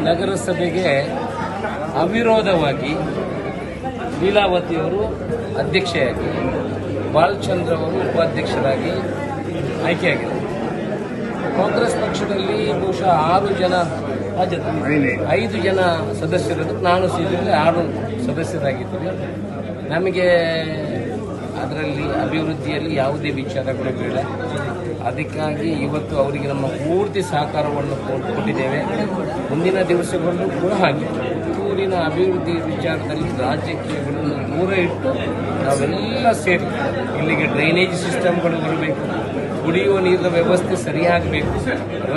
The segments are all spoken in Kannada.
ನಗರಸಭೆಗೆ ಅವಿರೋಧವಾಗಿ ಲೀಲಾವತಿಯವರು ಅಧ್ಯಕ್ಷೆಯಾಗಿ ಬಾಲಚಂದ್ರ ಅವರು ಉಪಾಧ್ಯಕ್ಷರಾಗಿ ಆಯ್ಕೆಯಾಗಿದ್ದಾರೆ. ಕಾಂಗ್ರೆಸ್ ಪಕ್ಷದಲ್ಲಿ ಬಹುಶಃ 6 ಜನ 5 ಜನ ಸದಸ್ಯರು, ನಾನು ಸೇರಿದರೆ 6 ಸದಸ್ಯರಾಗಿದ್ದೀವಿ. ನಮಗೆ ಅದರಲ್ಲಿ ಅಭಿವೃದ್ಧಿಯಲ್ಲಿ ಯಾವುದೇ ವಿಚಾರಗಳು ಬೇಡ. ಅದಕ್ಕಾಗಿ ಇವತ್ತು ಅವರಿಗೆ ನಮ್ಮ ಪೂರ್ತಿ ಸಹಕಾರವನ್ನು ಕೊಟ್ಟಿದ್ದೇವೆ. ಮುಂದಿನ ದಿವಸಗಳಲ್ಲೂ ಕೂಡ ಹಾಗೆ ಊರಿನ ಅಭಿವೃದ್ಧಿ ವಿಚಾರದಲ್ಲಿ ರಾಜಕೀಯಗಳನ್ನು ದೂರ ಇಟ್ಟು ನಾವೆಲ್ಲ ಸೇರಿ ಇಲ್ಲಿಗೆ ಡ್ರೈನೇಜ್ ಸಿಸ್ಟಮ್ಗಳು ಬರಬೇಕು, ಕುಡಿಯುವ ನೀರಿನ ವ್ಯವಸ್ಥೆ ಸರಿಯಾಗಬೇಕು,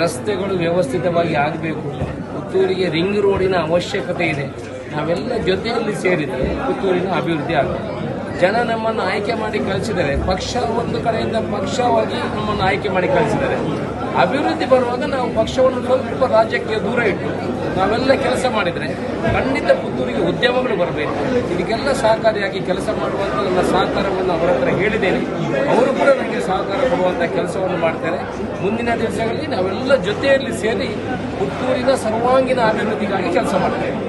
ರಸ್ತೆಗಳು ವ್ಯವಸ್ಥಿತವಾಗಿ ಆಗಬೇಕು, ಪುತ್ತೂರಿಗೆ ರಿಂಗ್ ರೋಡಿನ ಅವಶ್ಯಕತೆ ಇದೆ. ನಾವೆಲ್ಲ ಜೊತೆಯಲ್ಲಿ ಸೇರಿದರೆ ಪುತ್ತೂರಿನ ಅಭಿವೃದ್ಧಿ ಆಗಬೇಕು. ಜನ ನಮ್ಮನ್ನು ಆಯ್ಕೆ ಮಾಡಿ ಕಳಿಸಿದರೆ, ಪಕ್ಷ ಒಂದು ಕಡೆಯಿಂದ ಪಕ್ಷವಾಗಿ ನಮ್ಮನ್ನು ಆಯ್ಕೆ ಮಾಡಿ ಕಳಿಸಿದರೆ, ಅಭಿವೃದ್ಧಿ ಬರುವಾಗ ನಾವು ಪಕ್ಷವನ್ನು ಸ್ವಲ್ಪ ರಾಜ್ಯಕ್ಕೆ ದೂರ ಇಟ್ಟು ನಾವೆಲ್ಲ ಕೆಲಸ ಮಾಡಿದರೆ ಖಂಡಿತ ಪುತ್ತೂರಿಗೆ ಉದ್ಯಮಗಳು ಬರಬೇಕು. ಇದಕ್ಕೆಲ್ಲ ಸಹಕಾರಿಯಾಗಿ ಕೆಲಸ ಮಾಡುವಂಥ ನನ್ನ ಸಹಕಾರವನ್ನು ಅವರ ಹತ್ರ ಹೇಳಿದ್ದೇನೆ. ಅವರು ಕೂಡ ನನಗೆ ಸಹಕಾರ ಕೊಡುವಂಥ ಕೆಲಸವನ್ನು ಮಾಡ್ತಾರೆ. ಮುಂದಿನ ದಿವಸಗಳಲ್ಲಿ ನಾವೆಲ್ಲ ಜೊತೆಯಲ್ಲಿ ಸೇರಿ ಪುತ್ತೂರಿನ ಸರ್ವಾಂಗೀಣ ಅಭಿವೃದ್ಧಿಗಾಗಿ ಕೆಲಸ ಮಾಡ್ತೇವೆ.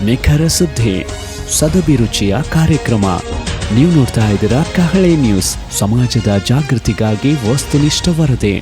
ನಿಖರ ಸುದ್ದಿ, ಸದಭಿರುಚಿಯ ಕಾರ್ಯಕ್ರಮ. ನೀವು ನೋಡ್ತಾ ಇದ್ದೀರಾ ಕಹಳೆ ನ್ಯೂಸ್, ಸಮಾಜದ ಜಾಗೃತಿಗಾಗಿ ವಸ್ತುನಿಷ್ಠ ವರದಿ.